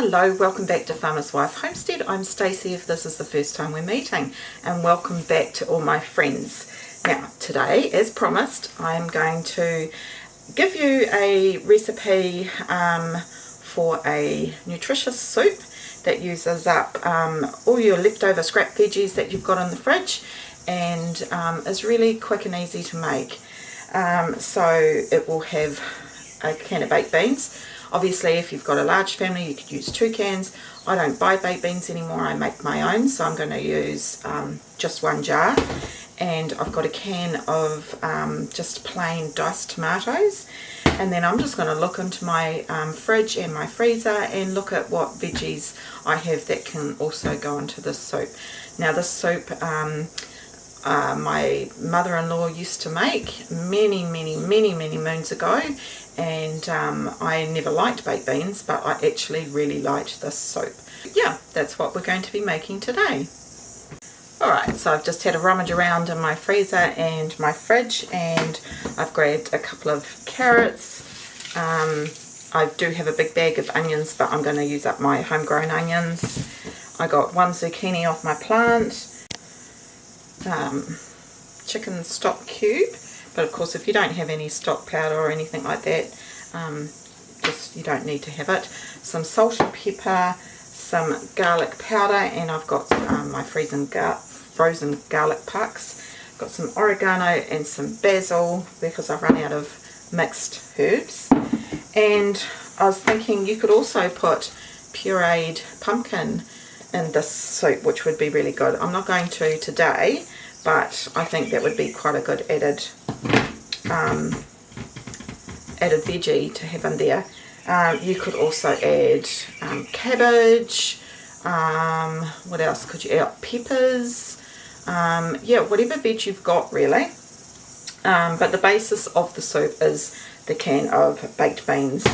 Hello, welcome back to Farmer's Wife Homestead. I'm Stacey if this is the first time we're meeting, and welcome back to all my friends. Now today, as promised, I'm going to give you a recipe for a nutritious soup that uses up all your leftover scrap veggies that you've got in the fridge, and is really quick and easy to make. So it will have a can of baked beans. Obviously, if you've got a large family, you could use 2 cans. I don't buy baked beans anymore, I make my own, so I'm going to use just 1 jar. And I've got a can of just plain diced tomatoes. And then I'm just going to look into my fridge and my freezer and look at what veggies I have that can also go into this soup. Now this soup, my mother-in-law used to make many moons ago, and I never liked baked beans, but I actually really liked this soup. Yeah, that's what we're going to be making today. Alright, so I've just had a rummage around in my freezer and my fridge, and I've grabbed a couple of carrots. I do have a big bag of onions, but I'm going to use up my homegrown onions. I got 1 zucchini off my plant. Chicken stock cube, but of course if you don't have any stock powder or anything like that, you don't need to have it. Some salt and pepper, some garlic powder, and I've got my frozen garlic pucks. Got some oregano and some basil because I've run out of mixed herbs. And I was thinking you could also put pureed pumpkin in this soup, which would be really good. I'm not going to today, but I think that would be quite a good added veggie to have in there. You could also add cabbage. What else could you add? Peppers. Yeah, whatever veg you've got really. But the basis of the soup is the can of baked beans.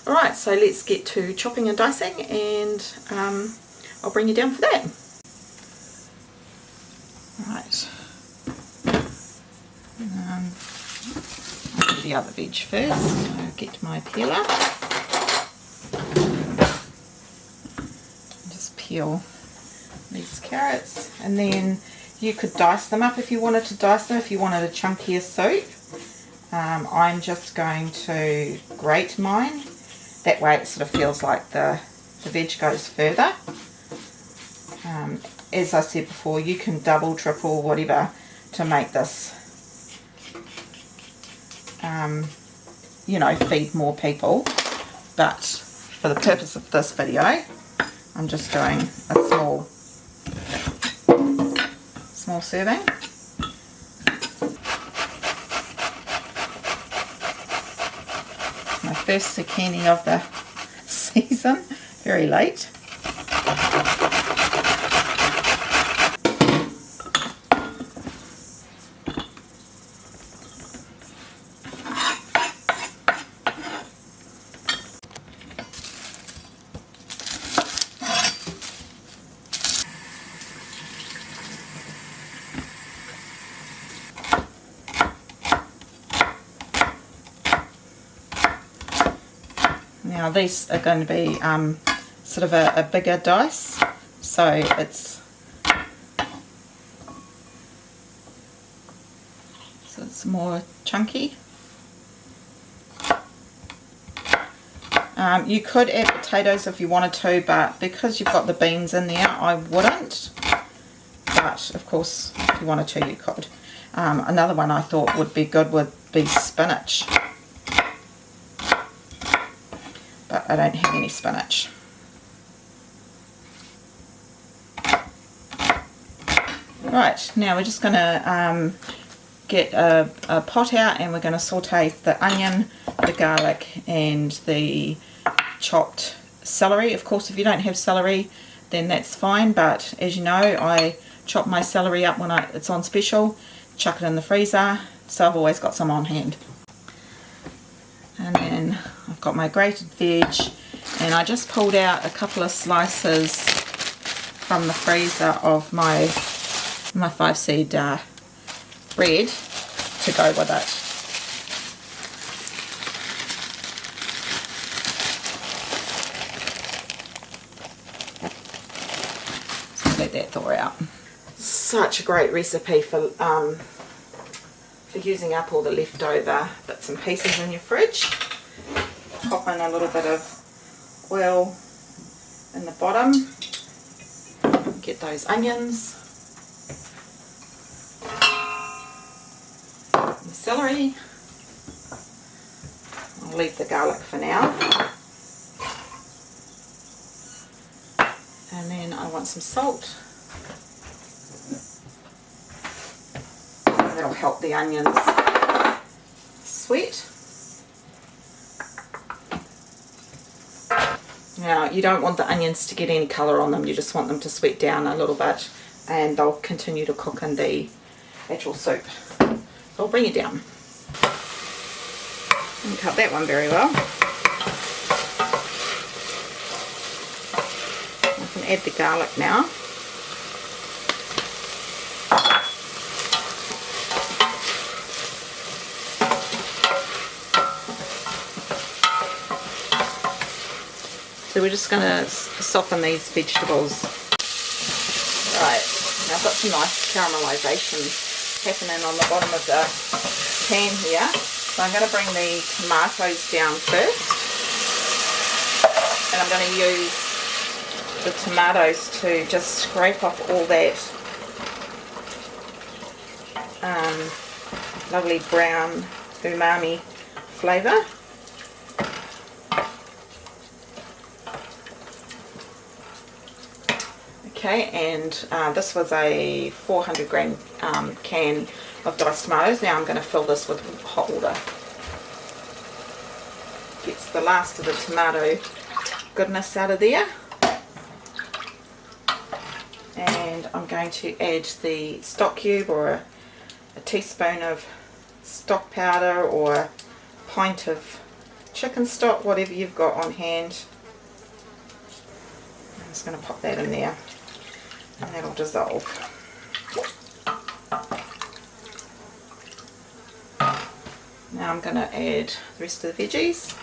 Alright, so let's get to chopping and dicing, and I'll bring you down for that. Right. I'll do the other veg first. I'll get my peeler. Just peel these carrots, and then you could dice them up if you wanted to dice them, if you wanted a chunkier soup. I'm just going to grate mine. That way it sort of feels like the veg goes further. As I said before, you can double, triple, whatever to make this, you know, feed more people. But for the purpose of this video, I'm just doing a small serving. My first zucchini of the season, very late. Now these are going to be sort of a bigger dice, so it's more chunky. You could add potatoes if you wanted to, but because you've got the beans in there, I wouldn't. But of course, if you wanted to, you could. Another one I thought would be good would be spinach. But I don't have any spinach. Right, now we're just going to get a pot out, and we're going to saute the onion, the garlic, and the chopped celery. Of course, if you don't have celery, then that's fine, but as you know, I chop my celery up when it's on special, chuck it in the freezer, so I've always got some on hand. And then I've got my grated veg, and I just pulled out a couple of slices from the freezer of my 5-seed bread to go with it. that thaw out. Such a great recipe for using up all the leftover bits and pieces in your fridge. Pop in a little bit of oil in the bottom. Get those onions, the celery. I'll leave the garlic for now. And then I want some salt. That'll help the onions sweat. Now, you don't want the onions to get any colour on them, you just want them to sweat down a little bit, and they'll continue to cook in the actual soup. So I'll bring it down. And cut that one very well. I can add the garlic now. So we're just going to soften these vegetables. Right, now I've got some nice caramelisation happening on the bottom of the pan here. So I'm going to bring the tomatoes down first. And I'm going to use the tomatoes to just scrape off all that lovely brown umami flavour. Okay, and this was a 400 gram can of diced tomatoes. Now I'm going to fill this with hot water. Gets the last of the tomato goodness out of there. And I'm going to add the stock cube, or a teaspoon of stock powder, or a pint of chicken stock, whatever you've got on hand. I'm just going to pop that in there. And that'll dissolve. Now I'm going to add the rest of the veggies.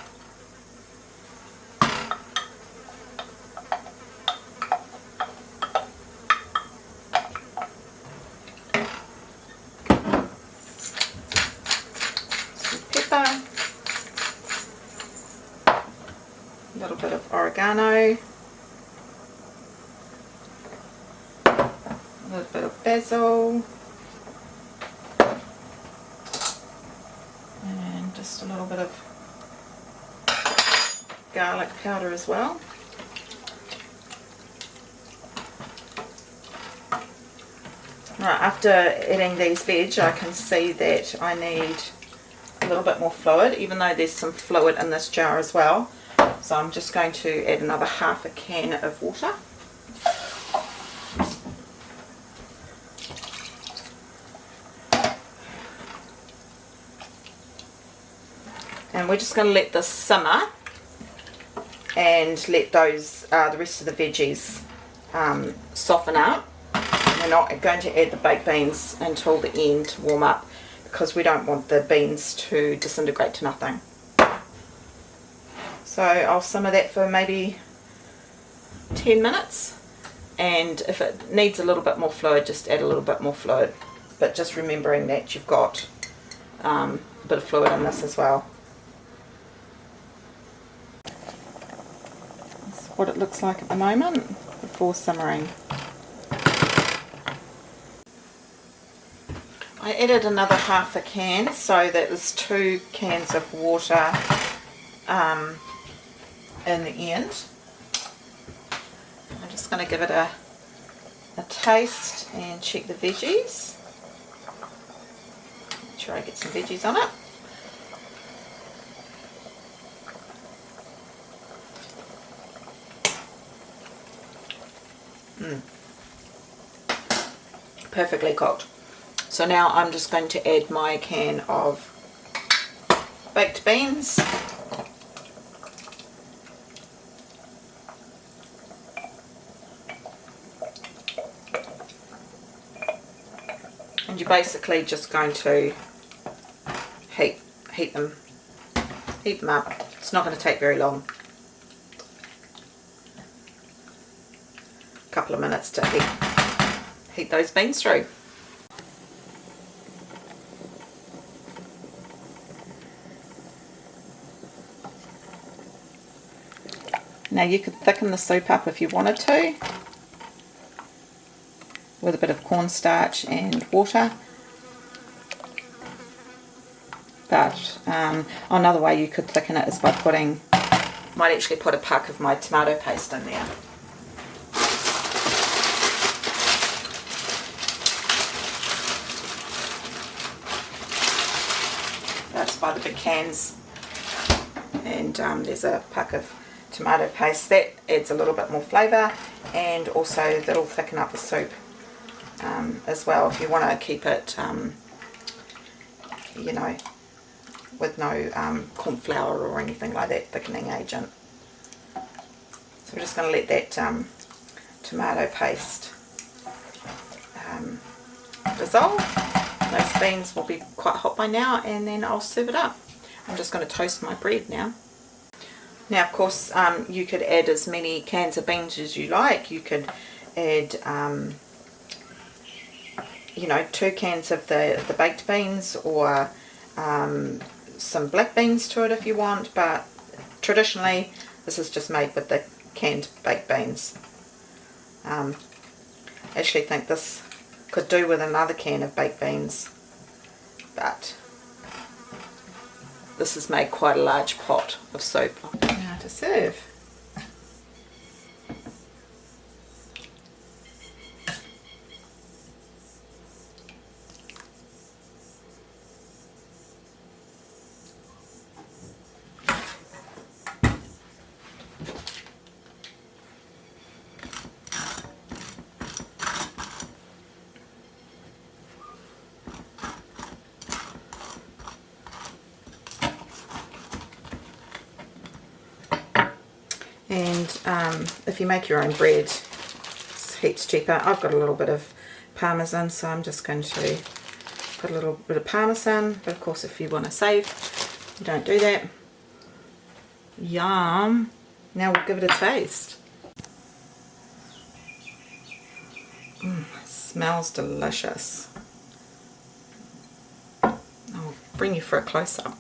Some pepper. A little bit of oregano. A little bit of basil, and just a little bit of garlic powder as well. Right, after adding these veg, I can see that I need a little bit more fluid, even though there's some fluid in this jar as well. So I'm just going to add another half a can of water. And we're just going to let this simmer and let those the rest of the veggies soften up. We're not going to add the baked beans until the end to warm up, because we don't want the beans to disintegrate to nothing. So I'll simmer that for maybe 10 minutes, and if it needs a little bit more fluid, just add a little bit more fluid, but just remembering that you've got a bit of fluid in this as well. That's what it looks like at the moment before simmering. I added another half a can, so that there's 2 cans of water in the end. I'm just going to give it a taste and check the veggies. Make sure I get some veggies on it. Perfectly cooked. So now I'm just going to add my can of baked beans. And you're basically just going to heat them up. It's not going to take very long. A couple of minutes to heat heat those beans through. Now you could thicken the soup up if you wanted to with a bit of cornstarch and water. But another way you could thicken it is by might actually put a puck of my tomato paste in there. That's by the big cans, and there's a puck of tomato paste. That adds a little bit more flavour, and also that'll thicken up the soup as well, if you want to keep it you know, with no corn flour or anything like that thickening agent. So we're just going to let that tomato paste dissolve. Those beans will be quite hot by now, and then I'll serve it up. I'm just going to toast my bread now. Now, of course, you could add as many cans of beans as you like. You could add you know, 2 cans of the baked beans, or some black beans to it if you want, but traditionally this is just made with the canned baked beans. I actually think this could do with another can of baked beans, but this has made quite a large pot of soup. Now to serve. And if you make your own bread, it's heaps cheaper. I've got a little bit of parmesan, so I'm just going to put a little bit of parmesan, but of course if you want to save, you don't do that. Yum! Now we'll give it a taste. It smells delicious. I'll bring you for a close-up.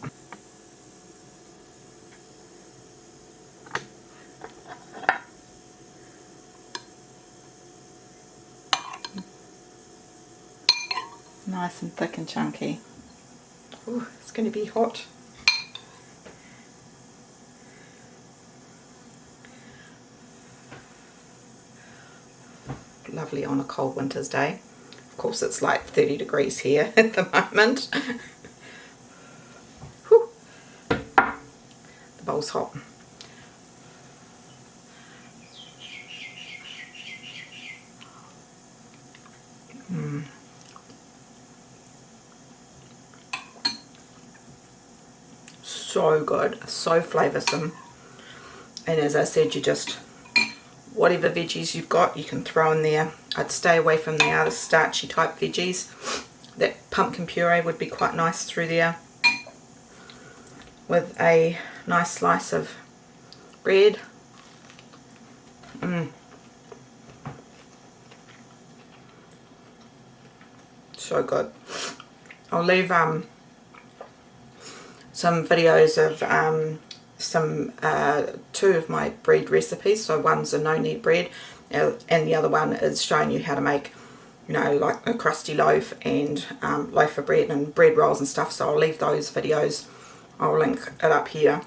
Nice and thick and chunky. Ooh, it's going to be hot. Lovely on a cold winter's day. Of course it's like 30 degrees here at the moment. Whew. The bowl's hot. So good, so flavoursome, and as I said, you just, whatever veggies you've got you can throw in there. I'd stay away from the other starchy type veggies. That pumpkin puree would be quite nice through there with a nice slice of bread. So good. I'll leave some videos of two of my bread recipes. So one's a no knead bread, and the other one is showing you how to make, you know, like a crusty loaf and loaf of bread and bread rolls and stuff. So I'll leave those videos. I'll link it up here.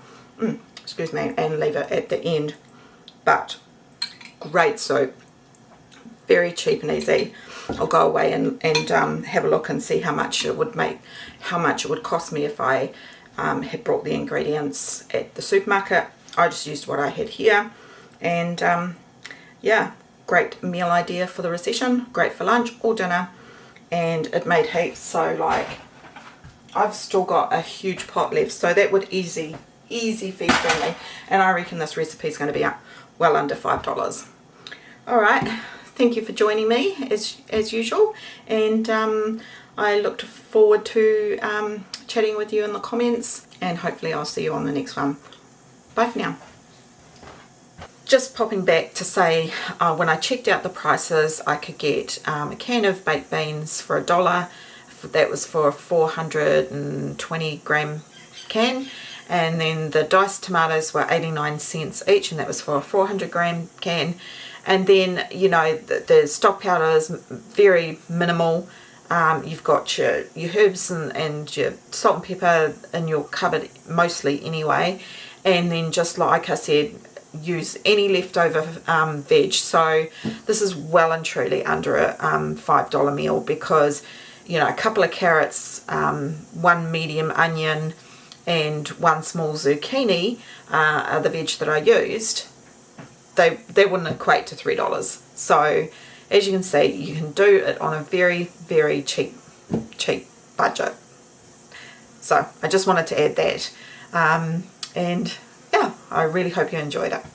Excuse me, and leave it at the end. But great soup, very cheap and easy. I'll go away and have a look and see how much it would cost me if I had brought the ingredients at the supermarket. I just used what I had here, and yeah, great meal idea for the recession, great for lunch or dinner, and it made heaps. So like, I've still got a huge pot left, so that would easy feed family, and I reckon this recipe is going to be well under $5. All right, thank you for joining me as usual, and I looked forward to chatting with you in the comments, and hopefully I'll see you on the next one. Bye for now. just popping back to say, when I checked out the prices, I could get a can of baked beans for $1. That was for a 420 gram can. And then the diced tomatoes were 89 cents each, and that was for a 400 gram can. And then, you know, the stock powder is very minimal. You've got your herbs and your salt and pepper in your cupboard mostly anyway. And then, just like I said, use any leftover veg. So this is well and truly under a $5 meal, because, you know, a couple of carrots, one medium onion, and one small zucchini are the veg that I used. They wouldn't equate to $3. So as you can see, you can do it on a very, very cheap budget. So I just wanted to add that. And yeah, I really hope you enjoyed it.